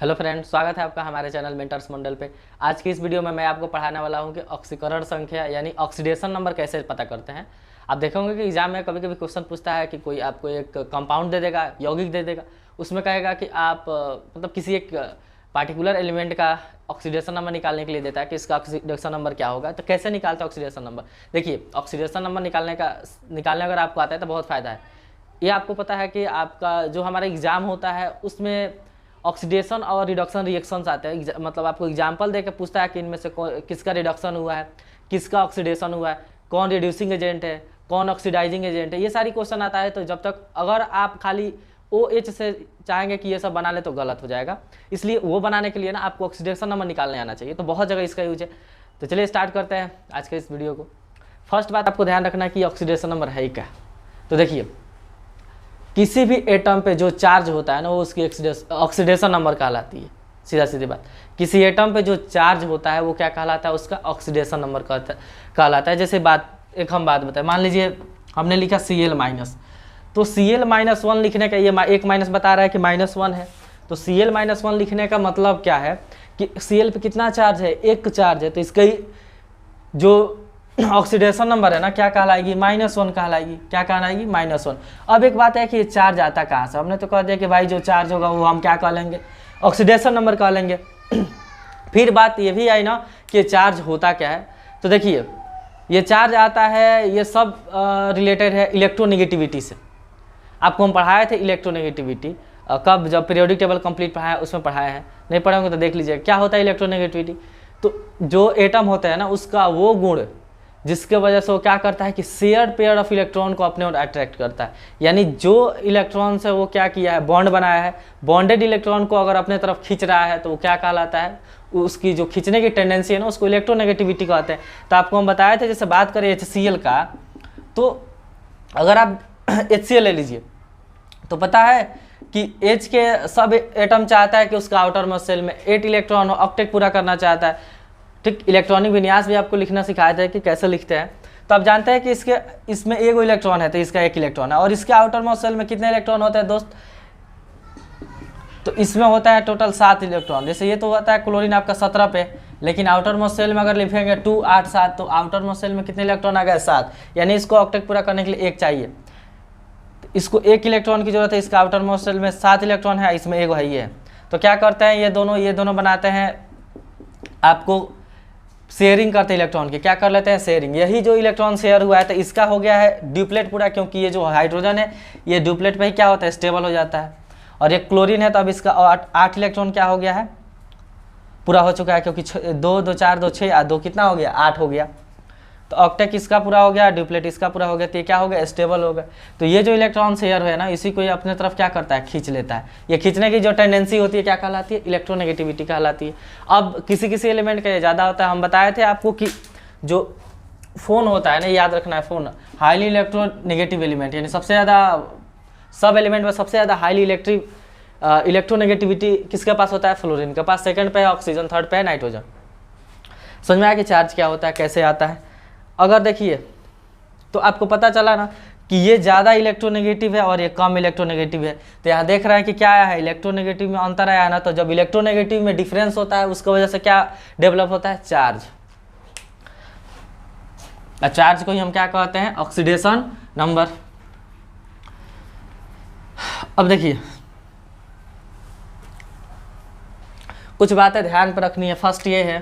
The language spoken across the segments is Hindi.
हेलो फ्रेंड्स, स्वागत है आपका हमारे चैनल मेंटर्स मंडल पे। आज की इस वीडियो में मैं आपको पढ़ाने वाला हूं कि ऑक्सीकरण संख्या यानी ऑक्सीडेशन नंबर कैसे पता करते हैं। आप देखोगे कि एग्जाम में कभी कभी क्वेश्चन पूछता है कि कोई आपको एक कंपाउंड दे देगा, यौगिक दे देगा, उसमें कहेगा कि आप मतलब किसी एक पार्टिकुलर एलिमेंट का ऑक्सीडेशन नंबर निकालने के लिए देता है कि इसका ऑक्सीडेशन नंबर क्या होगा। तो कैसे निकालते हैं ऑक्सीडेशन नंबर? देखिए, ऑक्सीडेशन नंबर निकालने अगर आपको आता है तो बहुत फ़ायदा है। ये आपको पता है कि आपका जो हमारा एग्ज़ाम होता है उसमें ऑक्सीडेशन और रिडक्शन रिएक्शंस आते हैं। मतलब आपको एग्जांपल देकर पूछता है कि इनमें से किसका रिडक्शन हुआ है, किसका ऑक्सीडेशन हुआ है, कौन रिड्यूसिंग एजेंट है, कौन ऑक्सीडाइजिंग एजेंट है, ये सारी क्वेश्चन आता है। तो जब तक अगर आप खाली OH से चाहेंगे कि ये सब बना ले तो गलत हो जाएगा। इसलिए वो बनाने के लिए ना आपको ऑक्सीडेशन नंबर निकालने आना चाहिए। तो बहुत जगह इसका यूज है। तो चलिए स्टार्ट करते हैं आज के इस वीडियो को। फर्स्ट बात आपको ध्यान रखना है कि ऑक्सीडेशन नंबर है क्या। तो देखिए, किसी भी एटम पे जो चार्ज होता है ना वो उसकी ऑक्सीडेशन नंबर कहलाती है। सीधा सीधी बात, किसी एटम पे जो चार्ज होता है वो क्या कहलाता है? उसका ऑक्सीडेशन नंबर कहलाता है। जैसे हम बात बताएं, मान लीजिए हमने लिखा Cl-, तो Cl-1 लिखने का ये एक माइनस बता रहा है कि -1 है। तो Cl-1 लिखने का मतलब क्या है कि Cl पे कितना चार्ज है? एक चार्ज है। तो इसका जो ऑक्सीडेशन नंबर है ना क्या कहलाएगी? -1 कहलाएगी। क्या कहलाएगी? -1। अब एक बात है कि ये चार्ज आता कहाँ से? हमने तो कह दिया कि भाई जो चार्ज होगा वो हम क्या कह लेंगे? ऑक्सीडेशन नंबर कह लेंगे। फिर बात ये भी आई ना कि ये चार्ज होता क्या है। तो देखिए, ये चार्ज आता है, ये सब रिलेटेड है इलेक्ट्रोनेगेटिविटी से। आपको हम पढ़ाए थे इलेक्ट्रोनेगेटिविटी। कब? जब पीरियोडिक टेबल कंप्लीट पढ़ाया उसमें पढ़ाया है। नहीं पढ़े होंगे तो देख लीजिए क्या होता है इलेक्ट्रोनेगेटिविटी। तो जो एटम होता है ना उसका वो गुण जिसके वजह से वो क्या करता है कि शेयर्ड पेयर ऑफ इलेक्ट्रॉन को अपने ओर अट्रैक्ट करता है। यानी जो इलेक्ट्रॉन से वो क्या किया है? बॉन्ड बनाया है। बॉन्डेड इलेक्ट्रॉन को अगर अपने तरफ खींच रहा है तो वो क्या कहलाता है? उसकी जो खींचने की टेंडेंसी है ना उसको इलेक्ट्रोनेगेटिविटी कहते हैं। तो आपको हम बताए थे, जैसे बात करें HCl का, तो अगर आप HCl ले लीजिए तो पता है कि H के सब एटम चाहता है कि उसका आउटर मोस्ट शेल में 8 इलेक्ट्रॉन हो, ऑक्टेट पूरा करना चाहता है। ठीक, इलेक्ट्रॉनिक विन्यास भी आपको लिखना सिखाया था कि कैसे लिखते हैं। तो आप जानते हैं कि इसमें एक इलेक्ट्रॉन है तो इसका 1 इलेक्ट्रॉन है। और इसके आउटर मोस्ट शेल में कितने इलेक्ट्रॉन होते हैं दोस्त? तो इसमें होता है टोटल 7 इलेक्ट्रॉन। जैसे ये तो होता है क्लोरीन आपका 17 पे, लेकिन आउटर मोस्ट शेल में अगर लिखेंगे 2 8 7, तो आउटर मोस्ट शेल में कितने इलेक्ट्रॉन आ गए? 7। यानी इसको ऑक्टेट पूरा करने के लिए 1 चाहिए। तो इसको 1 इलेक्ट्रॉन की जरूरत है। इसका आउटर मोस्ट शेल में 7 इलेक्ट्रॉन है, इसमें 1 है ही है। तो क्या करते हैं ये दोनों बनाते हैं, आपको शेयरिंग करते हैं इलेक्ट्रॉन की। क्या कर लेते हैं? शेयरिंग। यही जो इलेक्ट्रॉन शेयर हुआ है तो इसका हो गया है ड्यूप्लेट पूरा, क्योंकि ये जो हाइड्रोजन है ये ड्यूप्लेट पे ही क्या होता है? स्टेबल हो जाता है। और ये क्लोरीन है तो अब इसका 8 इलेक्ट्रॉन क्या हो गया है? पूरा हो चुका है, क्योंकि 2 2 4 2 6 2 कितना हो गया? 8 हो गया। तो ऑक्टेट इसका पूरा हो गया, ड्यूप्लेट इसका पूरा हो गया, तो ये क्या हो गया? स्टेबल हो गया। तो ये जो इलेक्ट्रॉन शेयर है ना इसी को ये अपने तरफ क्या करता है? खींच लेता है। ये खींचने की जो टेंडेंसी होती है क्या कहलाती है? इलेक्ट्रोनेगेटिविटी कहलाती है। अब किसी एलिमेंट का ये ज़्यादा होता है। हम बताए थे आपको कि जो फोन होता है ना, याद रखना है, फोन हाईली इलेक्ट्रोनेगेटिव एलिमेंट, यानी सबसे ज़्यादा सब एलिमेंट में सबसे ज़्यादा हाईली इलेक्ट्रोनेगेटिविटी किसके पास होता है? फ्लोरीन के पास। सेकंड पे है ऑक्सीजन, थर्ड पे है नाइट्रोजन। समझ में आया कि चार्ज क्या होता है, कैसे आता है? अगर देखिए तो आपको पता चला ना कि ये ज़्यादा इलेक्ट्रोनेगेटिव है और ये कम इलेक्ट्रोनेगेटिव है। तो यहाँ देख रहे हैं कि क्या आया है? इलेक्ट्रोनेगेटिव में अंतर आया ना। तो जब इलेक्ट्रोनेगेटिव में डिफरेंस होता है उसकी वजह से क्या डेवलप होता है? चार्ज। चार्ज को ही हम क्या कहते हैं? Oxidation number. अब देखिए, कुछ बातें ध्यान पर रखनी है। फर्स्ट ये है,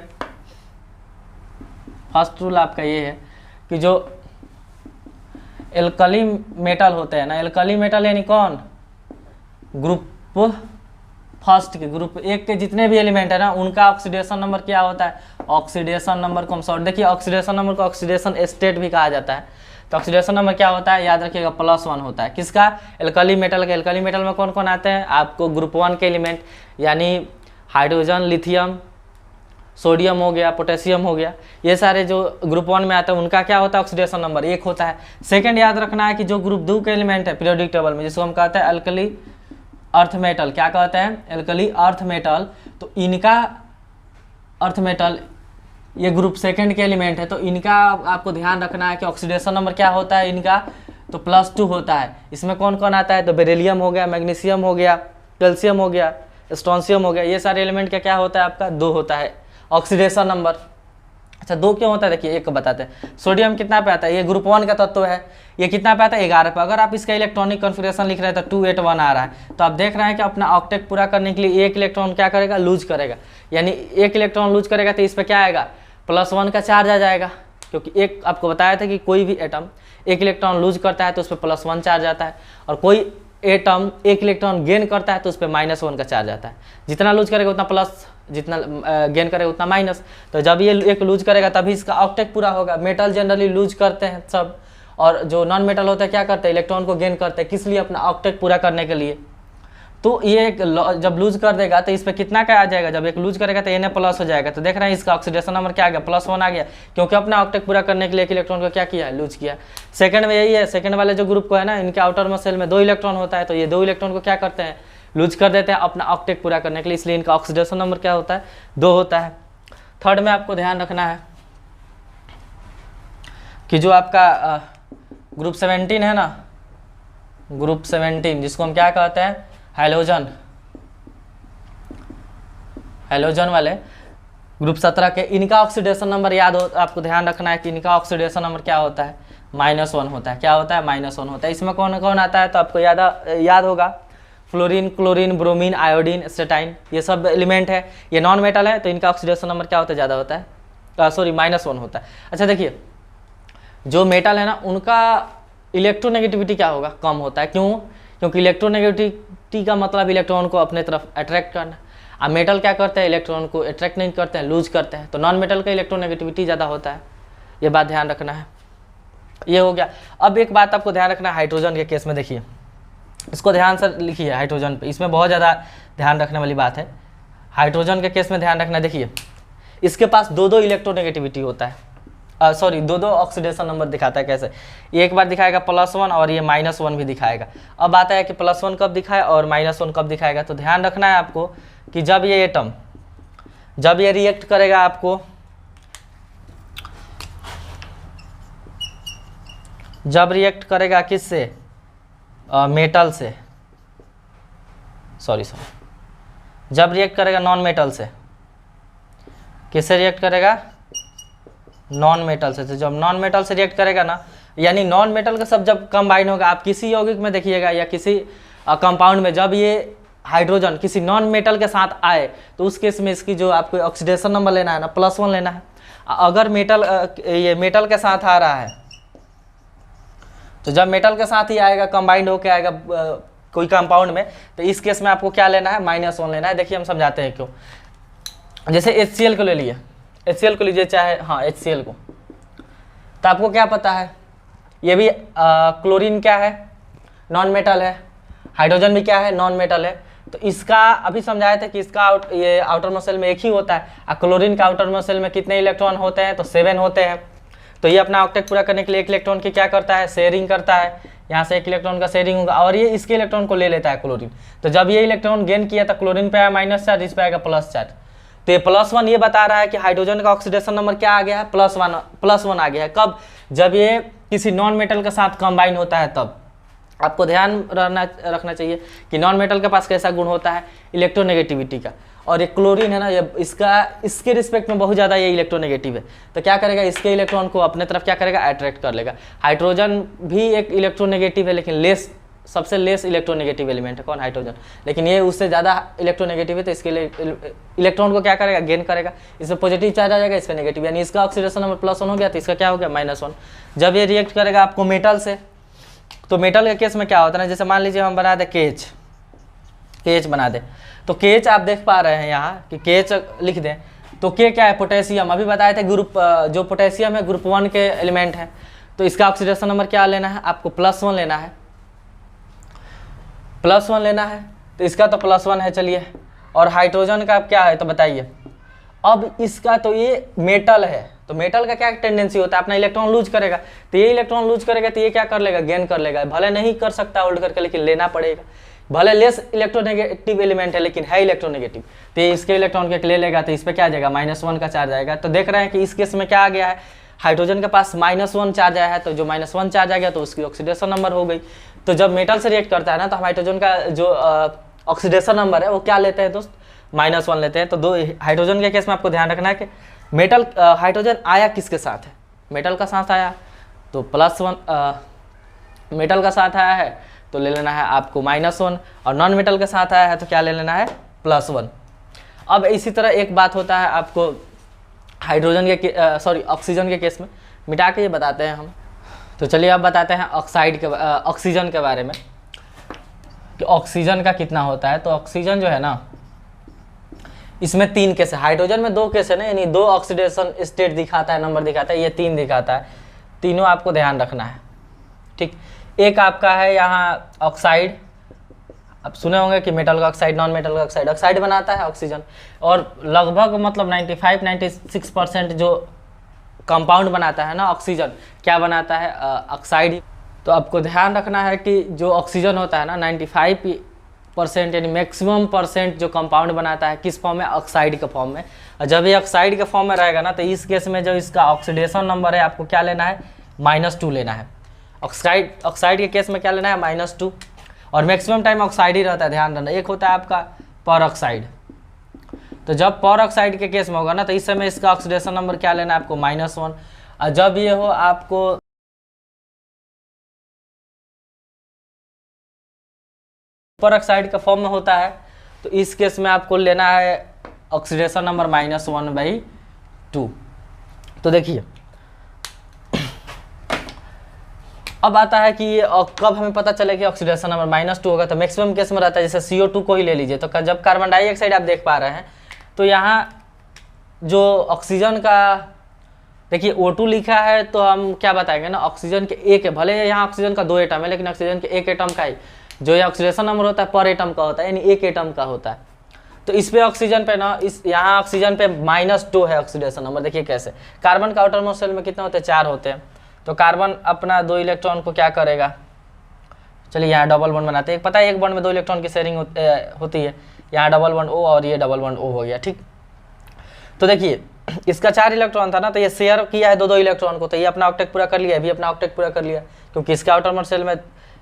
फर्स्ट रूल आपका ये है कि जो एल्कली मेटल होते हैं ना, एल्कली मेटल यानी कौन? ग्रुप फर्स्ट के, ग्रुप 1 के जितने भी एलिमेंट है ना उनका ऑक्सीडेशन नंबर क्या होता है? ऑक्सीडेशन नंबर को हम शॉर्ट, देखिए ऑक्सीडेशन नंबर को ऑक्सीडेशन स्टेट भी कहा जाता है। तो ऑक्सीडेशन नंबर क्या होता है? याद रखिएगा, +1 होता है। किसका? एल्कली मेटल का। एल्कली मेटल में कौन कौन आते हैं? आपको ग्रुप 1 के एलिमेंट यानी हाइड्रोजन, लिथियम, सोडियम हो गया, पोटेशियम हो गया, ये सारे जो ग्रुप 1 में आते हैं उनका क्या होता है? ऑक्सीडेशन नंबर 1 होता है। सेकंड याद रखना है कि जो ग्रुप 2 के एलिमेंट है पीरियोडिक टेबल में, जिसको हम कहते हैं अल्कली अर्थ मेटल, क्या कहते हैं? Alkali earth metal. तो इनका अर्थ मेटल ये ग्रुप 2 के एलिमेंट है। तो इनका आपको ध्यान रखना है कि ऑक्सीडेशन नंबर क्या होता है इनका? तो +2 होता है। इसमें कौन कौन आता है? तो बेरिलियम हो गया, मैग्नीशियम हो गया, कैल्शियम हो गया, स्ट्रोंशियम हो गया, ये सारे एलिमेंट का क्या होता है आपका 2 होता है ऑक्सीडेशन नंबर। अच्छा 2 क्यों होता है, देखिए एक को बताते हैं। सोडियम कितना पे आता है, ये ग्रुप 1 का तत्व है, ये कितना पे आता है 11 पे। अगर आप इसका इलेक्ट्रॉनिक कॉन्फ़िगरेशन लिख रहे हैं तो 281 आ रहा है, तो आप देख रहे हैं कि अपना ऑक्टेट पूरा करने के लिए एक इलेक्ट्रॉन क्या करेगा, लूज करेगा। यानी एक इलेक्ट्रॉन लूज करेगा तो इस पर क्या आएगा, +1 का चार्ज आ जाएगा, क्योंकि एक आपको बताया था कि कोई भी एटम एक इलेक्ट्रॉन लूज करता है तो उस पर +1 चार्ज आता है, और कोई एटम एक इलेक्ट्रॉन गेन करता है तो उस पर -1 का चार्ज आता है। जितना लूज करेगा उतना प्लस, जितना गेन करेगा उतना माइनस। तो जब ये एक लूज करेगा तभी इसका ऑक्टेट पूरा होगा। मेटल जनरली लूज करते हैं सब, और जो नॉन मेटल होता है क्या करते हैं, इलेक्ट्रॉन को गेन करते हैं, किस लिए, अपना ऑक्टेट पूरा करने के लिए। तो ये जब लूज कर देगा तो इस पर कितना का आ जाएगा, जब एक लूज करेगा तो Na+ हो जाएगा। तो देख रहे हैं इसका ऑक्सीडेशन नंबर क्या आ गया, +1 आ गया, क्योंकि अपना ऑक्टेट पूरा करने के लिए एक इलेक्ट्रॉन को क्या किया, लूज किया। सेकंड में यही है, सेकंड वाले जो ग्रुप को है ना, इनके आउटर सेल में 2 इलेक्ट्रॉन होता है, तो ये 2 इलेक्ट्रॉन को क्या करते हैं, लूज कर देते हैं अपना ऑक्टेट पूरा करने के लिए, इसलिए इनका ऑक्सीडेशन नंबर क्या होता है, 2 होता है। थर्ड में आपको ध्यान रखना है कि जो आपका ग्रुप 17 है ना, ग्रुप 17 जिसको हम क्या कहते हैं, हैलोजन, हैलोजन वाले ग्रुप 17 के, इनका ऑक्सीडेशन नंबर याद हो, आपको ध्यान रखना है कि इनका ऑक्सीडेशन नंबर क्या होता है, -1 होता है। क्या होता है, -1 होता है। इसमें कौन कौन आता है, तो आपको याद होगा, फ्लोरीन, क्लोरीन, ब्रोमीन, आयोडीन, एसिटाइन, ये सब एलिमेंट है। ये नॉन मेटल है तो इनका ऑक्सीडेशन नंबर क्या होता है, ज़्यादा होता है, सॉरी -1 होता है। अच्छा देखिए, जो मेटल है ना उनका इलेक्ट्रोनेगेटिविटी क्या होगा, कम होता है। क्यों, क्योंकि इलेक्ट्रोनेगेटिविटी का मतलब इलेक्ट्रॉन को अपने तरफ अट्रैक्ट करना। अब मेटल क्या करते हैं, इलेक्ट्रॉन को अट्रैक्ट नहीं करते हैं, लूज करते हैं। तो नॉन मेटल का इलेक्ट्रोनेगेटिविटी ज़्यादा होता है, ये बात ध्यान रखना है। ये हो गया। अब एक बात आपको ध्यान रखना है हाइड्रोजन के केस में, देखिए इसको ध्यान से लिखिए, हाइड्रोजन पे इसमें बहुत ज़्यादा ध्यान रखने वाली बात है। हाइड्रोजन के केस में ध्यान रखना, देखिए इसके पास 2 इलेक्ट्रोनेगेटिविटी होता है, सॉरी 2 ऑक्सीडेशन नंबर दिखाता है। कैसे, ये एक बार दिखाएगा +1 और ये -1 भी दिखाएगा। अब आता है कि +1 कब दिखाए और -1 कब दिखाएगा। तो ध्यान रखना है आपको कि जब ये एटम, जब ये रिएक्ट करेगा, आपको जब रिएक्ट करेगा किससे, मेटल से, सॉरी जब रिएक्ट करेगा नॉन मेटल से, किससे रिएक्ट करेगा, नॉन मेटल से। तो जब नॉन मेटल से रिएक्ट करेगा ना, यानी नॉन मेटल का सब जब कंबाइन होगा, आप किसी यौगिक में देखिएगा या किसी कंपाउंड में, जब ये हाइड्रोजन किसी नॉन मेटल के साथ आए तो उस केस में इसकी जो आपको ऑक्सीडेशन नंबर लेना है ना, +1 लेना है। अगर मेटल ये मेटल के साथ आ रहा है, तो जब मेटल के साथ ही आएगा, कंबाइंड होकर आएगा कोई कंपाउंड में, तो इस केस में आपको क्या लेना है, -1 लेना है। देखिए हम समझाते हैं क्यों। जैसे HCl को ले लिए, HCl को लीजिए, चाहे हाँ HCl को, तो आपको क्या पता है, ये भी क्लोरीन क्या है, नॉन मेटल है, हाइड्रोजन भी क्या है, नॉन मेटल है। तो इसका अभी समझाया था कि इसका ये आउटर मॉलिक्यूल में एक ही होता है, और क्लोरीन का आउटर मॉलिक्यूल में कितने इलेक्ट्रॉन होते हैं, तो 7 होते हैं। तो ये अपना ऑक्टेट पूरा करने के लिए एक इलेक्ट्रॉन की क्या करता है, शेयरिंग करता है। यहाँ से एक इलेक्ट्रॉन का शेयरिंग होगा और ये इसके इलेक्ट्रॉन को ले लेता है क्लोरीन। तो जब ये इलेक्ट्रॉन गेन किया तो क्लोरीन पे आया माइनस चार्ज, इस पे आएगा प्लस चार्ज। तो ये +1 ये बता रहा है कि हाइड्रोजन का ऑक्सीडेशन नंबर क्या आ गया है, +1 आ गया है। कब, जब ये किसी नॉन मेटल के साथ कंबाइन होता है तब। आपको ध्यान रखना चाहिए कि नॉन मेटल के पास कैसा गुण होता है, इलेक्ट्रोनेगेटिविटी का। और ये क्लोरीन है ना, ये इसके रिस्पेक्ट में बहुत ज़्यादा ये इलेक्ट्रोनेगेटिव है। तो क्या करेगा, इसके इलेक्ट्रॉन को अपने तरफ क्या करेगा, अट्रैक्ट कर लेगा। हाइड्रोजन भी एक इलेक्ट्रोनेगेटिव है, लेकिन सबसे लेस इलेक्ट्रोनेगेटिव एलिमेंट है कौन, हाइड्रोजन। लेकिन ये उससे ज़्यादा इलेक्ट्रोनेगेटिव है, तो इसके लिए इलेक्ट्रॉन को क्या करेगा, गेन करेगा। इसमें पॉजिटिव चार्ज आ जाएगा, इस पर नेगेटिव, यानी इसका ऑक्सीडेशन नंबर +1 हो गया, तो इसका क्या हो गया, -1। जब ये रिएक्ट करेगा आपको मेटल से, तो मेटल के केस में क्या होता है ना, जैसे मान लीजिए हम बना दे KH बना दे, तो KH आप देख पा रहे हैं यहाँ कि KH लिख दें, तो K क्या है, पोटेशियम। अभी बताए थे ग्रुप जो पोटेशियम है ग्रुप 1 के एलिमेंट है। तो इसका ऑक्सीडेशन नंबर क्या लेना है, आपको +1 लेना है, +1 लेना है। तो इसका तो +1 है, चलिए। और हाइड्रोजन का क्या है, तो बताइए। अब इसका तो ये मेटल है, तो मेटल का क्या टेंडेंसी होता है, अपना इलेक्ट्रॉन लूज करेगा। तो ये इलेक्ट्रॉन लूज करेगा तो ये क्या कर लेगा, गेन कर लेगा। भले नहीं कर सकता होल्ड करके, लेकिन लेना पड़ेगा। भले लेस इलेक्ट्रोनेगेटिव एलिमेंट है लेकिन है इलेक्ट्रोनेगेटिव, तो ये इसके इलेक्ट्रॉन के ले लेगा, तो इस पर क्या आ जाएगा, -1 का चार्ज आएगा। तो देख रहे हैं कि इस केस में क्या आ गया है, हाइड्रोजन के पास -1 चार्ज आया है, तो जो -1 चार्ज आ गया तो उसकी ऑक्सीडेशन नंबर हो गई। तो जब मेटल से रिएक्ट करता है ना, तो हम हाइड्रोजन का जो ऑक्सीडेशन नंबर है वो क्या लेते हैं दोस्त, -1 लेते हैं। तो दो हाइड्रोजन के केस में आपको ध्यान रखना है कि मेटल हाइड्रोजन आया किसके साथ है, मेटल का साथ आया तो +1, मेटल का साथ आया है तो ले लेना है आपको -1, और नॉन मेटल के साथ आया है तो क्या ले लेना है +1। अब इसी तरह एक बात होता है आपको हाइड्रोजन के सॉरी ऑक्सीजन के केस में, मिटा के ये बताते हैं हम। तो चलिए अब बताते हैं ऑक्सीजन के बारे में कि ऑक्सीजन का कितना होता है। तो ऑक्सीजन जो है ना, इसमें 3 केस है, हाइड्रोजन में 2 केस है ना, यानी 2 ऑक्सीडेशन स्टेट दिखाता है, नंबर दिखाता है, ये 3 दिखाता है। तीनों आपको ध्यान रखना है, ठीक। एक आपका है यहाँ ऑक्साइड, अब सुने होंगे कि मेटल का ऑक्साइड, नॉन मेटल का ऑक्साइड, ऑक्साइड बनाता है ऑक्सीजन, और लगभग मतलब 95-96% जो कंपाउंड बनाता है ना ऑक्सीजन, क्या बनाता है ऑक्साइड। तो आपको ध्यान रखना है कि जो ऑक्सीजन होता है ना 95% यानी मैक्सिमम % जो कंपाउंड बनाता है किस फॉर्म में, ऑक्साइड के फॉर्म में। और जब ये ऑक्साइड के फॉर्म में रहेगा ना तो इस केस में जो इसका ऑक्सीडेशन नंबर है आपको क्या लेना है, -2 लेना है। ऑक्साइड के केस में क्या लेना है -2, और मैक्सिमम टाइम ऑक्साइड ही रहता है, ध्यान रखना। एक होता है आपका पर ऑक्साइड, तो जब पर ऑक्साइड के केस में होगा ना तो इस समय इसका ऑक्सीडेशन नंबर क्या लेना है आपको -1, और जब ये हो आपको पर ऑक्साइड का फॉर्म में होता है तो इस केस में आपको लेना है ऑक्सीडेशन नंबर -1/2। तो देखिए अब आता है कि ये कब हमें पता चले कि ऑक्सीडेशन नंबर -2 होगा, तो मैक्सिमम केस में रहता है, जैसे CO2 को ही ले लीजिए। तो जब कार्बन डाइऑक्साइड आप देख पा रहे हैं तो यहाँ जो ऑक्सीजन का देखिए O2 लिखा है, तो हम क्या बताएंगे ना, ऑक्सीजन के एक है, भले यहाँ ऑक्सीजन का 2 एटम है लेकिन ऑक्सीजन के 1 एटम का ही जो ये ऑक्सीडेशन नंबर होता है पर एटम का होता है, यानी 1 एटम का होता है। तो इस पे ऑक्सीजन पे ना, इस यहाँ ऑक्सीजन पे -2 है ऑक्सीडेशन नंबर। देखिए कैसे, कार्बन का आउटर मोस्ट शेल में कितने होते हैं, 4 होते हैं। तो कार्बन अपना 2 इलेक्ट्रॉन को क्या करेगा, चलिए यहाँ डबल बॉन्ड बनाते हैं। पता है एक बॉन्ड में 2 इलेक्ट्रॉन की शेयरिंग होती है, यहाँ डबल बॉन्ड O और ये डबल बॉन्ड O हो गया, ठीक। तो देखिए इसका 4 इलेक्ट्रॉन था ना, तो ये शेयर किया है 2-2 इलेक्ट्रॉन को, तो ये अपना ऑक्टेट पूरा कर लिया, भी अपना ऑक्टेट पूरा कर लिया, क्योंकि इसका आउटर मोस्ट शेल में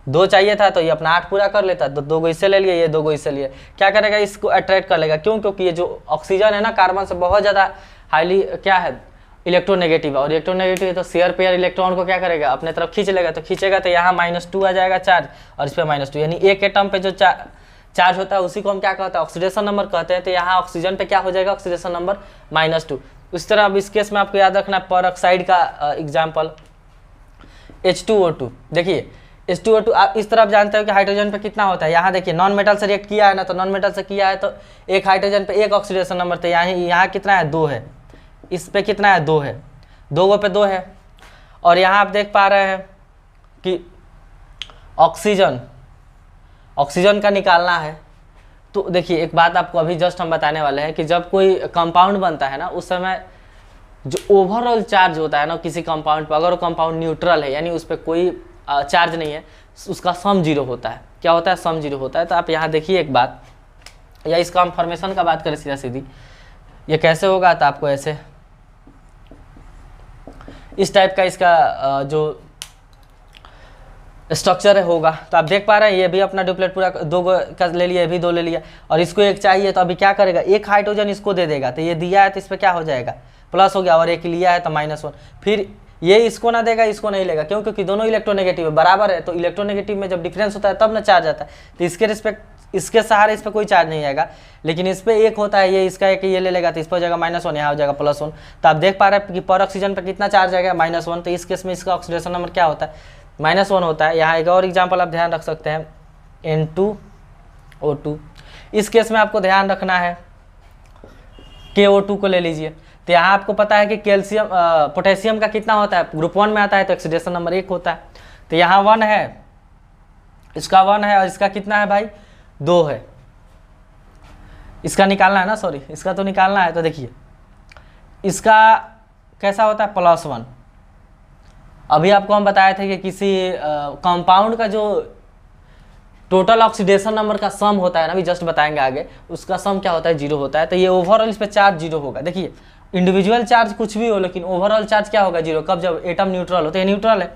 2 चाहिए था तो ये अपना 8 पूरा कर लेता, तो 2 गो इससे ले लिए, ये 2 गो इससे लिए। क्या करेगा, इसको अट्रैक्ट कर लेगा, क्यों, क्योंकि ये जो ऑक्सीजन है ना कार्बन से बहुत ज़्यादा हाईली क्या है, इलेक्ट्रोनेगेटिव है, और इलेक्ट्रोनेगेटिव है तो शेयर पेयर इलेक्ट्रॉन को क्या करेगा, अपने तरफ खींच लेगा। तो खींचेगा तो यहाँ -2 आ जाएगा चार्ज, और इस पर -2, यानी एक एटम पे जो चार्ज होता है उसी को हम क्या कहते हैं, ऑक्सीडेशन नंबर कहते हैं। तो यहाँ ऑक्सीजन पे क्या हो जाएगा, ऑक्सीडेशन नंबर -2। उस तरह अब इस केस में आपको याद रखना है पर ऑक्साइड का एग्जाम्पल H2O2। देखिए H2O2 आप इस तरफ जानते हो कि हाइड्रोजन पे कितना होता है, यहाँ देखिए नॉन मेटल से रिएक्ट किया है ना, तो नॉन मेटल से किया है तो एक हाइड्रोजन पे 1 ऑक्सीडेशन नंबर, तो यहाँ कितना है, 2 है। इस पे कितना है, 2 है, 2 गो पे 2 है। और यहाँ आप देख पा रहे हैं कि ऑक्सीजन का निकालना है। तो देखिए एक बात आपको अभी जस्ट हम बताने वाले हैं कि जब कोई कंपाउंड बनता है ना उस समय जो ओवरऑल चार्ज होता है ना किसी कंपाउंड पर, अगर वो कंपाउंड न्यूट्रल है यानी उस पर कोई चार्ज नहीं है, उसका सम 0 होता है। क्या होता है, सम 0 होता है। तो आप यहाँ देखिए एक बात, या इसका हम फॉर्मेशन का बात करें सीधा सीधी, ये कैसे होगा, तो आपको ऐसे इस टाइप का इसका जो स्ट्रक्चर है होगा। तो आप देख पा रहे हैं ये भी अपना डुप्लेट पूरा 2 का ले लिया, ये भी 2 ले लिया, और इसको 1 चाहिए तो अभी क्या करेगा, 1 हाइड्रोजन इसको दे देगा। तो ये दिया है तो इस पर क्या हो जाएगा, प्लस हो गया, और 1 लिया है तो -1। फिर ये इसको ना देगा, इसको नहीं लेगा, क्यों, क्योंकि दोनों इलेक्ट्रोनेगेटिव है, बराबर है। तो इलेक्ट्रोनेगेटिव में जब डिफरेंस होता है तब ना चार्ज आता है। तो इसके रिस्पेक्ट इसके सहारे इस पर कोई चार्ज नहीं आएगा, लेकिन इस पर 1 होता है, ये इसका है कि ये ले लेगा तो इस पर हो जाएगा -1, यहाँ हो जाएगा +1। तो आप देख पा रहे हैं कि पर ऑक्सीजन पर कितना चार्ज आएगा, -1। तो इस केस में इसका ऑक्सीडेशन नंबर क्या होता है, -1 होता है। यहाँ एक और एग्जाम्पल आप ध्यान रख सकते हैं, N2O2। इस केस में आपको ध्यान रखना है KO2 को ले लीजिए। तो यहाँ आपको पता है कि कैल्शियम पोटेशियम का कितना होता है, ग्रुप 1 में आता है तो ऑक्सीडेशन नंबर 1 होता है। तो यहाँ 1 है, इसका 1 है, और इसका कितना है भाई, 2 है। इसका निकालना है ना, सॉरी इसका तो निकालना है। तो देखिए इसका कैसा होता है, +1। अभी आपको हम बताए थे कि किसी कंपाउंड का जो टोटल ऑक्सीडेशन नंबर का सम होता है ना, अभी जस्ट बताएंगे आगे, उसका सम क्या होता है, 0 होता है। तो ये ओवरऑल इस पर चार्ज 0 होगा। देखिए इंडिविजुअल चार्ज कुछ भी हो, लेकिन ओवरऑल चार्ज क्या होगा, 0। कब, जब एटम न्यूट्रल हो, तो ये न्यूट्रल है।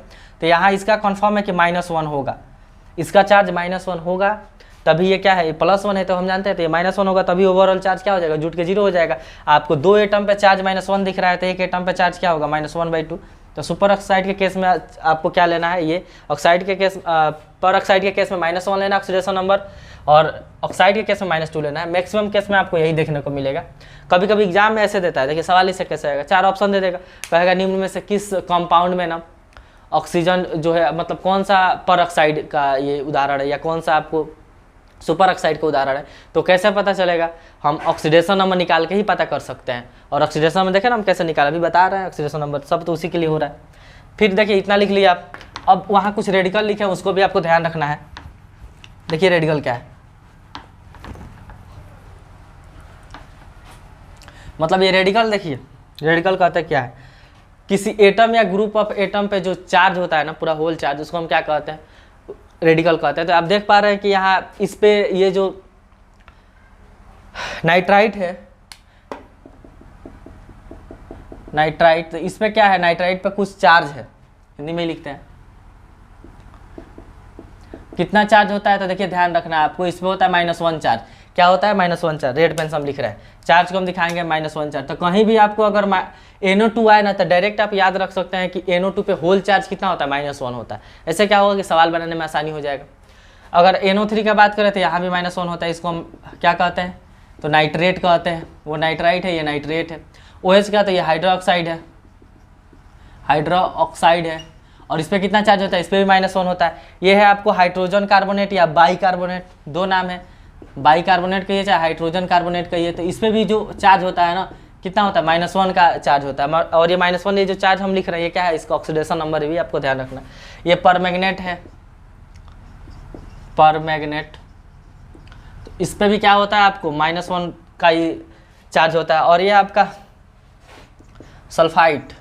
तो यहाँ इसका कन्फर्म है कि -1 होगा, इसका चार्ज -1 होगा। तभी ये क्या है, ये +1 है तो हम जानते हैं, तो ये -1 होगा तभी ओवरऑल चार्ज क्या हो जाएगा, जुट के 0 हो जाएगा। आपको 2 एटम पे चार्ज -1 दिख रहा है तो एक एटम पे चार्ज क्या होगा, -1/2। तो सुपर ऑक्साइड के केस में आपको क्या लेना है, ये ऑक्साइड के केस पर ऑक्साइड के केस में -1 लेना ऑक्सीडेशन नंबर, और ऑक्साइड के केस में -2 लेना है। मैक्सिमम केस में आपको यही देखने को मिलेगा। कभी कभी एग्जाम में ऐसे देता है, देखिए सवाल इससे कैसे आएगा, 4 ऑप्शन दे देगा, कहेगा निम्न में से किस कंपाउंड में ना ऑक्सीजन जो है, मतलब कौन सा पर ऑक्साइड का ये उदाहरण है या कौन सा आपको सुपर ऑक्साइड का उदाहरण है। तो कैसे पता चलेगा, हम ऑक्सीडेशन नंबर निकाल के ही पता कर सकते हैं। और ऑक्सीडेशन नंबर देखें ना हम कैसे निकाला, अभी बता रहे हैं ऑक्सीडेशन नंबर, सब तो उसी के लिए हो रहा है। फिर देखिए इतना लिख लिया आप, अब वहाँ कुछ रेडिकल लिखे हैं उसको भी आपको ध्यान रखना है। देखिए रेडिकल क्या है, मतलब ये रेडिकल, देखिए रेडिकल कहते हैं क्या है, किसी एटम या ग्रुप ऑफ एटम पे जो चार्ज होता है ना, पूरा होल चार्ज, उसको हम क्या कहते हैं, रेडिकल कहते हैं। तो आप देख पा रहे हैं कि यहाँ इस पे ये जो नाइट्राइट है, नाइट्राइट, तो इसमें क्या है, नाइट्राइट पे कुछ चार्ज है, हिंदी में लिखते हैं। कितना चार्ज होता है, तो देखिए ध्यान रखना है आपको, इसमें होता है -1 चार्ज। क्या होता है, -1 चार्ज, रेड पेन से हम लिख रहे हैं, चार्ज को हम दिखाएंगे -1 चार्ज। तो कहीं भी आपको अगर NO2 आए ना, तो डायरेक्ट आप याद रख सकते हैं कि NO2 पे होल चार्ज कितना होता है, -1 होता है। ऐसे क्या होगा कि सवाल बनाने में आसानी हो जाएगा। अगर NO3 का बात करें तो यहाँ भी -1 होता है, इसको हम क्या कहते हैं, तो नाइट्रेट कहते हैं। वो नाइट्राइट है, ये नाइट्रेट है। OH का तो ये हाइड्रोक्साइड है, हाइड्रोक्साइड है। और इस पर कितना चार्ज होता है, इस पर भी -1 होता है। ये है आपको हाइड्रोजन कार्बोनेट या बाइकार्बोनेट, दो नाम है, बाइकार्बोनेट कहिए चाहे हाइड्रोजन कार्बोनेट कहिए। तो इस पर भी जो चार्ज होता है ना, कितना होता है, -1 का चार्ज होता है। और ये -1 ये जो चार्ज हम लिख रहे हैं ये क्या है, इसका ऑक्सीडेशन नंबर भी आपको ध्यान रखना। ये परमैग्नेट है, परमैग्नेट, तो इस पर भी क्या होता है आपको -1 का ही चार्ज होता है। और ये आपका सल्फाइड,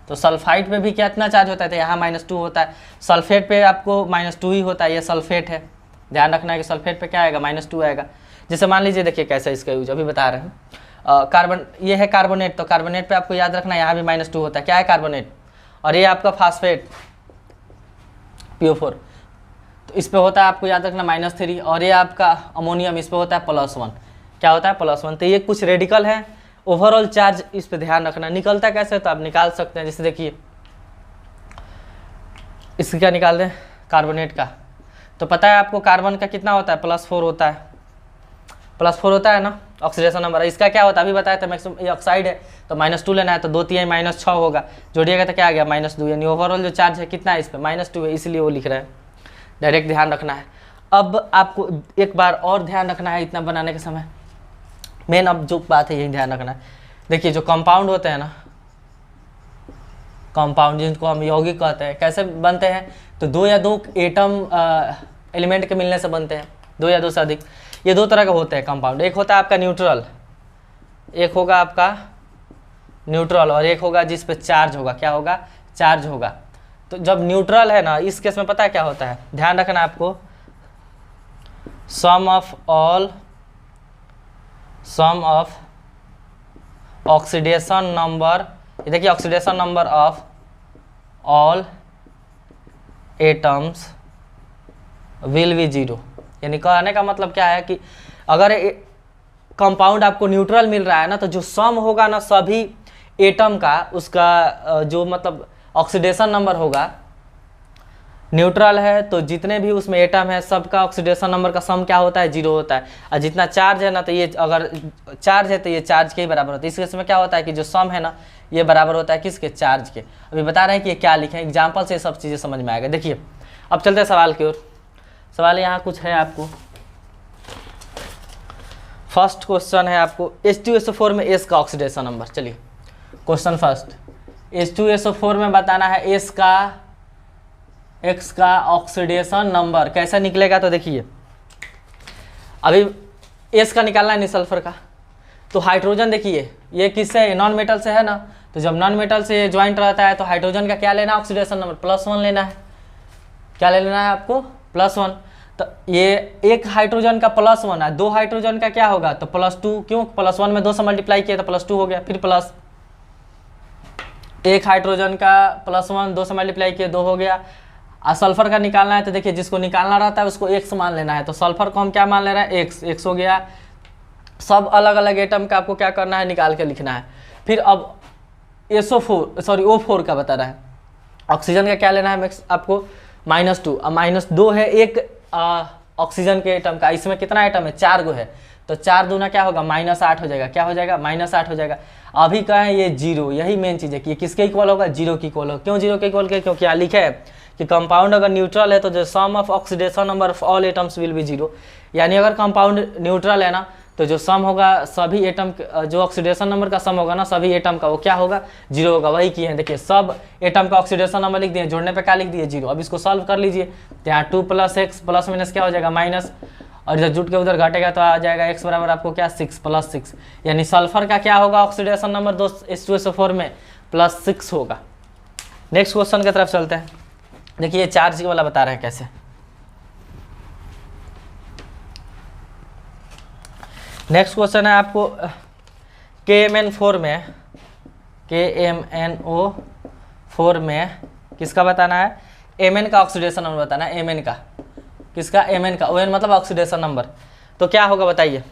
तो सल्फाइड पे भी कितना चार्ज होता है, तो यहाँ -2 होता है। सल्फेट पे आपको -2 ही होता है, ये सल्फेट है, ध्यान रखना है कि सल्फेट पे क्या आएगा, -2 आएगा। जैसे मान लीजिए, देखिए कैसे इसका यूज अभी बता रहे हैं। कार्बन, ये है कार्बोनेट, तो कार्बोनेट पे आपको याद रखना है यहाँ भी -2 होता है। क्या है, कार्बोनेट। और ये आपका फास्फेट, PO4, तो इस पे होता है आपको याद रखना -3। और ये आपका अमोनियम, इस पे होता है +1। क्या होता है, +1। तो ये कुछ रेडिकल है। ओवरऑल चार्ज इस पे ध्यान रखना, निकलता कैसे तो आप निकाल सकते हैं। जैसे देखिए इसका क्या निकाल दें, कार्बोनेट का, तो पता है आपको कार्बन का कितना होता है, +4 होता है, +4 होता है ना ऑक्सीडेशन नंबर। इसका क्या होता है अभी बताया था, मैक्सिमम ये ऑक्साइड है तो -2 लेना है, तो 2 3 -6 होगा, जोड़िएगा तो क्या आ गया, -2। यानी ओवरऑल जो चार्ज है कितना है इस पर, -2 है, इसलिए वो लिख रहे हैं। डायरेक्ट ध्यान रखना है। अब आपको एक बार और ध्यान रखना है इतना बनाने के समय, मेन अब जो बात है यही ध्यान रखना है। देखिए जो कंपाउंड होते हैं ना, कंपाउंड जिनको हम यौगिक कहते हैं, कैसे बनते हैं, तो 2 या 2 एटम एलिमेंट के मिलने से बनते हैं, 2 या 2 से अधिक। ये 2 तरह के होते हैं कंपाउंड, एक होता है आपका न्यूट्रल, एक होगा आपका न्यूट्रल, और एक होगा जिस पे चार्ज होगा, क्या होगा, चार्ज होगा। तो जब न्यूट्रल है ना, इस केस में पता है क्या होता है, ध्यान रखना आपको, सम ऑफ ऑक्सीडेशन नंबर, ये देखिए oxidation number of all atoms will be 0। यानी कहने का मतलब क्या है कि अगर कंपाउंड आपको न्यूट्रल मिल रहा है ना, तो जो सम होगा ना सभी एटम का, उसका जो मतलब ऑक्सीडेशन नंबर होगा, न्यूट्रल है तो जितने भी उसमें एटम है सबका ऑक्सीडेशन नंबर का सम क्या होता है, 0 होता है। और जितना चार्ज है ना, तो ये अगर चार्ज है तो ये चार्ज के ही बराबर होता है। इस केस में क्या होता है कि जो सम है ना, ये बराबर होता है किसके, चार्ज के। अभी बता रहे हैं कि ये क्या लिखे हैं, एग्जाम्पल से सब चीज़ें समझ में आएगा। देखिए अब चलते हैं सवाल की ओर। सवाल यहाँ कुछ है आपको, फर्स्ट क्वेश्चन है आपको, H2SO4 में S का ऑक्सीडेशन नंबर। चलिए क्वेश्चन फर्स्ट, H2SO4 में बताना है X का ऑक्सीडेशन नंबर कैसे निकलेगा। तो देखिए अभी S का निकालना है निसल्फर का, तो हाइड्रोजन देखिए ये किससे है, नॉन मेटल से है ना, तो जब नॉन मेटल से ज्वाइंट रहता है तो हाइड्रोजन का क्या लेना है, ऑक्सीडेशन नंबर +1 लेना है। क्या लेना है आपको, +1। तो ये एक हाइड्रोजन का +1 है, 2 हाइड्रोजन का क्या होगा, तो +2, क्यों, +1 में 2 से मल्टीप्लाई किया तो +2 हो गया, फिर प्लस एक हाइड्रोजन का +1 2 से मल्टीप्लाई किया 2 हो गया, सल्फर का निकालना है तो देखिए जिसको निकालना रहता है उसको एक्स मान लेना है, तो सल्फर को हम क्या मान ले रहे हैं, एक्स हो गया। सब अलग अलग एटम का आपको क्या करना है, निकाल के लिखना है। फिर अब O4 का बता रहा है, ऑक्सीजन का क्या लेना है आपको, -2। अब -2 है एक ऑक्सीजन के एटम का, इसमें कितना एटम है, 4 गो है, तो 4 दूना क्या होगा, -8 हो जाएगा। क्या हो जाएगा, -8 हो जाएगा। अभी कहें ये 0, यही मेन चीज़ है कि ये किसके इक्वल होगा, 0 के इक्वल होगा। क्यों 0 के इक्वल के, क्योंकि यहाँ लिखे है कि कंपाउंड अगर न्यूट्रल है तो जो sum of oxidation number of all atoms will be 0। यानी अगर कंपाउंड न्यूट्रल है ना तो जो सम होगा सभी एटम, जो ऑक्सीडेशन नंबर का सम होगा ना सभी एटम का, वो क्या होगा, 0 होगा। वही किए हैं, देखिए सब एटम का ऑक्सीडेशन नंबर लिख दिए, जोड़ने पे क्या लिख दिए, 0। अब इसको सॉल्व कर लीजिए, तो यहाँ 2 + x प्लस माइनस क्या हो जाएगा, माइनस, और इधर जुट के उधर घटेगा तो आ जाएगा x बराबर आपको क्या, 6 + 6। यानी सल्फर का क्या होगा ऑक्सीडेशन नंबर H2SO4 में +6 होगा। नेक्स्ट क्वेश्चन की तरफ चलते हैं। देखिए चार्ज वाला बता रहे हैं कैसे। नेक्स्ट क्वेश्चन है आपको KMnO4 में किसका बताना है, Mn का ऑक्सीडेशन नंबर बताना है। Mn का किसका, Mn का, ON मतलब ऑक्सीडेशन नंबर। तो क्या होगा बताइए,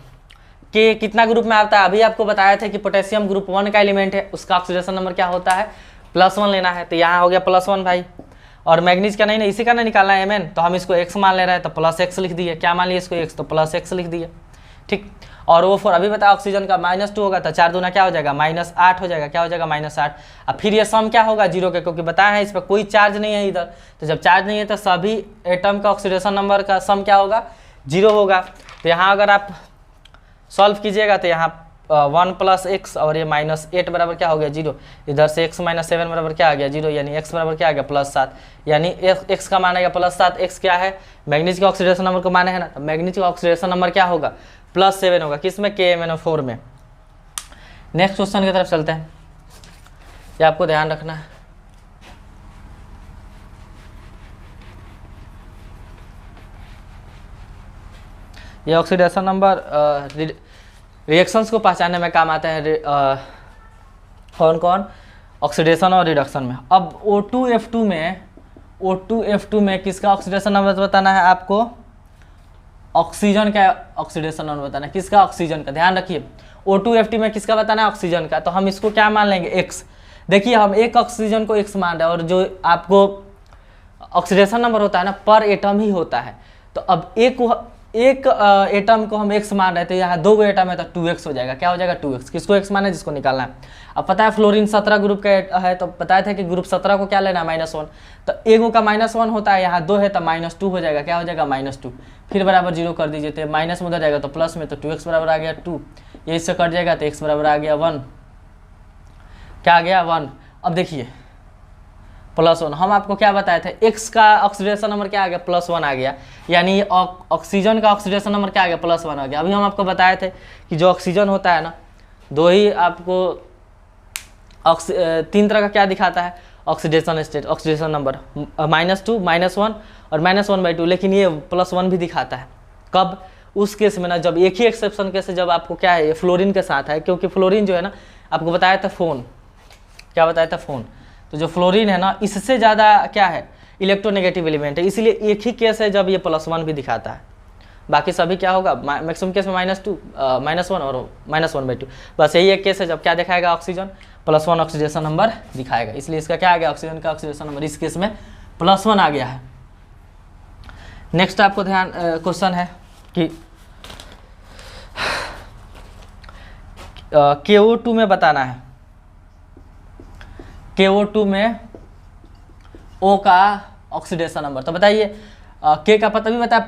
कि कितना ग्रुप में आता है, अभी आपको बताया था कि पोटेशियम ग्रुप 1 का एलिमेंट है, उसका ऑक्सीडेशन नंबर क्या होता है, +1 लेना है। तो यहाँ हो गया +1 भाई, और मैग्नीज का नहीं ना, इसी का ना निकालना है Mn, तो हम इसको x मान ले रहे हैं तो +x लिख दिए। क्या मान लिया इसको, x, तो +x लिख दिए, ठीक। और O4 अभी बताया ऑक्सीजन का -2 होगा, तो 4 दूना क्या हो जाएगा, -8 हो जाएगा। क्या हो जाएगा, -8। अब फिर ये सम क्या होगा, 0 के, क्योंकि बताया है इस पर कोई चार्ज नहीं है इधर, तो जब चार्ज नहीं है तो सभी एटम का ऑक्सीडेशन नंबर का सम क्या होगा, 0 होगा। तो यहाँ अगर आप सॉल्व कीजिएगा तो यहाँ 1 + x और ये -8 बराबर क्या हो गया, 0। इधर से x - 7 बराबर क्या आ गया, 0। यानी x बराबर क्या आ गया, +7। यानी x का मान आएगा +7। x क्या है, मैग्नीज के ऑक्सीडेशन नंबर को माने है ना, तो मैग्नीज का ऑक्सीडेशन नंबर क्या होगा, +7 होगा। किसमें, KMnO4 में। नेक्स्ट क्वेश्चन की तरफ चलते हैं, ये आपको ध्यान रखना है। ये ऑक्सीडेशन नंबर रिएक्शंस को पहचानने में काम आते हैं, कौन कौन, ऑक्सीडेशन और रिडक्शन में। अब O2F2 में किसका ऑक्सीडेशन नंबर बताना है आपको, ऑक्सीजन का ऑक्सीडेशन नंबर बताना है। किसका, ऑक्सीजन का। ध्यान रखिए O2F2 में किसका बताना है, ऑक्सीजन का। तो हम इसको क्या मान लेंगे, x। देखिए हम एक ऑक्सीजन को x मान रहे हैं, और जो आपको ऑक्सीडेशन नंबर होता है ना पर एटम ही होता है। तो अब एक एटम को हम x मान रहे थे, यहाँ 2 एटम है तो 2x हो जाएगा। क्या हो जाएगा, 2x। किसको x माना है, जिसको निकालना है। अब पता है फ्लोरीन 17 ग्रुप का है, तो बताया था कि ग्रुप 17 को क्या लेना है, -1। तो एगो का -1 होता है, यहाँ 2 है तो -2 हो जाएगा। क्या हो जाएगा, -2। फिर बराबर 0 कर दीजिए, तो माइनस में उधर जाएगा तो प्लस में, तो 2x बराबर आ गया 2। ये इससे कट जाएगा तो x बराबर आ गया 1। क्या आ गया, 1। अब देखिए +1, हम आपको क्या बताए थे, x का ऑक्सीडेशन नंबर क्या आ गया, +1 आ गया। यानी ऑक्सीजन का ऑक्सीडेशन नंबर क्या आ गया, +1 आ गया। अभी हम आपको बताए थे कि जो ऑक्सीजन होता है ना, 2 ही आपको 3 तरह का क्या दिखाता है, ऑक्सीडेशन स्टेट, ऑक्सीडेशन नंबर, -2, -1 और -1/2। लेकिन ये +1 भी दिखाता है। कब, उस केस में ना जब एक ही एक्सेप्शन केस है, जब आपको क्या है, ये फ्लोरीन के साथ है। क्योंकि फ्लोरीन जो है ना, आपको बताया था फोन, क्या बताया था, फोन। तो जो फ्लोरीन है ना, इससे ज़्यादा क्या है, इलेक्ट्रोनेगेटिव एलिमेंट है, इसलिए एक ही केस है जब ये +1 भी दिखाता है। बाकी सभी क्या होगा, मैक्सिमम केस में -2, -1 और -1/2। बस यही एक केस है जब क्या दिखाएगा, ऑक्सीजन +1 ऑक्सीडेशन नंबर दिखाएगा। इसलिए इसका क्या आ गया, ऑक्सीजन का ऑक्सीडेशन नंबर इस केस में +1 आ गया है। नेक्स्ट आपको ध्यान क्वेश्चन है कि KO2 में बताना है, KO2 में O का ऑक्सीडेशन नंबर। तो बताइए K का पता भी बताया,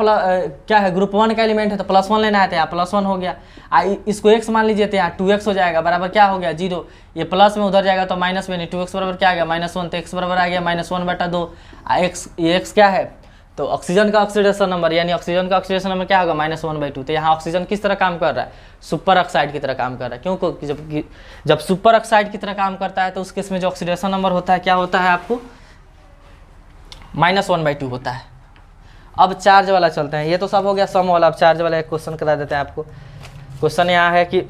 क्या है, ग्रुप 1 का एलिमेंट है तो +1 लेना है, तो यहाँ +1 हो गया। इसको x मान लीजिए, तो यहाँ 2x हो जाएगा, बराबर क्या हो गया, 0। ये प्लस में उधर जाएगा तो माइनस में, नहीं 2x बराबर क्या आ गया, -1। तो x बराबर आ गया -1/2। x, ये x क्या है, तो ऑक्सीजन का ऑक्सीडेशन नंबर, यानी ऑक्सीजन का ऑक्सीडेशन नंबर क्या होगा, -1/2। तो यहाँ ऑक्सीजन किस तरह काम कर रहा है, सुपर ऑक्साइड की तरह काम कर रहा है। क्योंकि जब सुपर ऑक्साइड की तरह काम करता है तो उस केस में जो ऑक्सीडेशन नंबर होता है क्या होता है आपको, -1/2 होता है। अब चार्ज वाला चलते हैं, ये तो सब हो गया सम वाला। अब चार्ज वाला एक क्वेश्चन करा देते हैं आपको। क्वेश्चन यहाँ है कि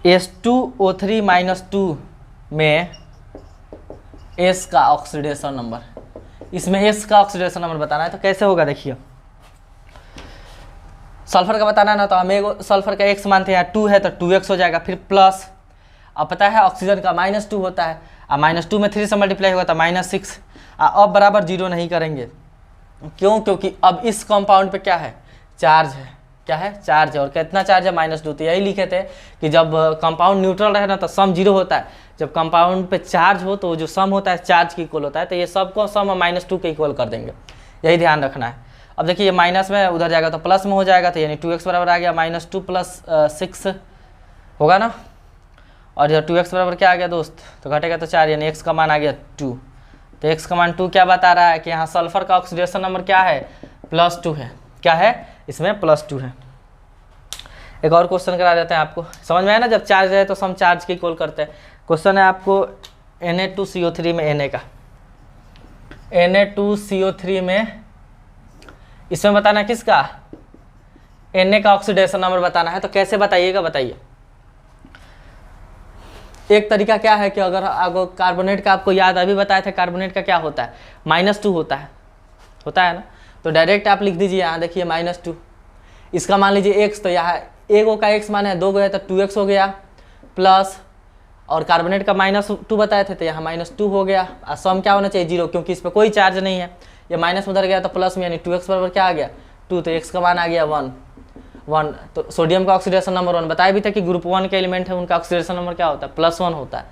H2O3 - 2 में S का ऑक्सीडेशन नंबर, इसमें एस का ऑक्सीडेशन नंबर बताना है, तो कैसे होगा देखिए। सल्फर का बताना है ना, तो हम सल्फर का एक्स मानते हैं, 2 है तो 2x हो जाएगा, फिर प्लस, अब पता है ऑक्सीजन का -2 होता है, अब -2 में 3 से मल्टीप्लाई होगा तो -6, अब बराबर 0 नहीं करेंगे। क्यों? क्योंकि अब इस कंपाउंड पे क्या है, चार्ज है, क्या है, चार्ज है, और कितना चार्ज है, -2। तो यही लिखे थे कि जब कंपाउंड न्यूट्रल रहे ना तो सम 0 होता है, जब कंपाउंड पे चार्ज हो तो जो सम होता है चार्ज के इक्वल होता है, तो ये सबको सम हम -2 के इक्वल कर देंगे, यही ध्यान रखना है। अब देखिए ये माइनस में उधर जाएगा तो प्लस में हो जाएगा, तो यानी 2x बराबर आ गया -2 + 6 होगा ना, और जब 2x बराबर क्या आ गया दोस्त, तो घटेगा तो 4, यानी x का मान आ गया 2। तो x का मान 2 क्या बता रहा है कि यहाँ सल्फर का ऑक्सीडेशन नंबर क्या है, +2 है, क्या है, इसमें +2 है। एक और क्वेश्चन करा देते हैं आपको, समझ में आया ना, जब चार्ज है तो सम चार्ज के इक्वल करते हैं। क्वेश्चन है आपको Na2CO3 में Na का, Na2CO3 में इसमें बताना किसका, Na का ऑक्सीडेशन नंबर बताना है। तो कैसे बताइएगा, बताइए। एक तरीका क्या है कि अगर आपको कार्बोनेट का, आपको याद अभी बताया था, कार्बोनेट का क्या होता है, -2 होता है ना, तो डायरेक्ट आप लिख दीजिए, यहाँ देखिए -2, इसका मान लीजिए x, तो यहाँ एक का x मान है, 2 है तो 2x हो गया, प्लस, और कार्बोनेट का -2 बताए थे तो यहाँ -2 हो गया, और सम क्या होना चाहिए, 0, क्योंकि इस पर कोई चार्ज नहीं है, ये माइनस उधर गया तो प्लस में, यानी 2x बराबर क्या आ गया, 2, तो x का मान आ गया 1। तो सोडियम का ऑक्सीडेशन नंबर 1 बताया भी था कि ग्रुप 1 के एलिमेंट है, उनका ऑक्सीडेशन नंबर क्या होता है, +1 होता है,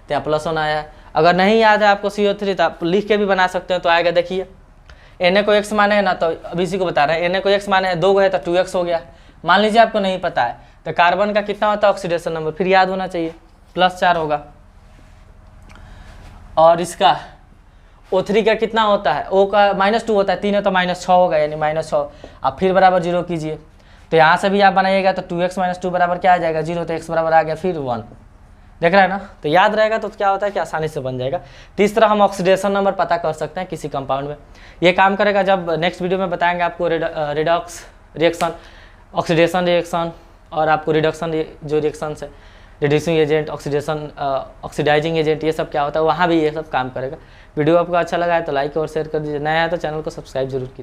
तो यहाँ +1 आया है। अगर नहीं याद है आपको CO3 तो आप लिख के भी बना सकते हैं, तो आएगा देखिए, Na को x माने है ना, तो अभी इसी को बता रहे हैं, Na को x माने है, 2 है तो 2x हो गया। मान लीजिए आपको नहीं पता है, तो कार्बन का कितना होता है ऑक्सीडेशन नंबर, फिर याद होना चाहिए, +4 होगा, और इसका O3 का कितना होता है, O का -2 होता है, 3 है तो -6 होगा, यानी -6, आप फिर बराबर 0 कीजिए, तो यहाँ से भी आप बनाइएगा तो 2x - 2 बराबर क्या आ जाएगा, 0, तो x बराबर आ गया फिर 1, देख रहे हैं ना, तो याद रहेगा तो क्या होता है कि आसानी से बन जाएगा। तो इस तरह हम ऑक्सीडेशन नंबर पता कर सकते हैं किसी कंपाउंड में। ये काम करेगा जब नेक्स्ट वीडियो में बताएंगे आपको रिडॉक्स रिएक्शन, ऑक्सीडेशन रिएक्शन, और आपको रिडक्शन जो रिएक्शन है, reducing agent, oxidation, oxidising agent, ये सब क्या होता है, वहाँ भी ये सब काम करेगा। वीडियो आपको अच्छा लगा है तो लाइक और शेयर कर दीजिए, नया है तो चैनल को सब्सक्राइब जरूर कीजिए।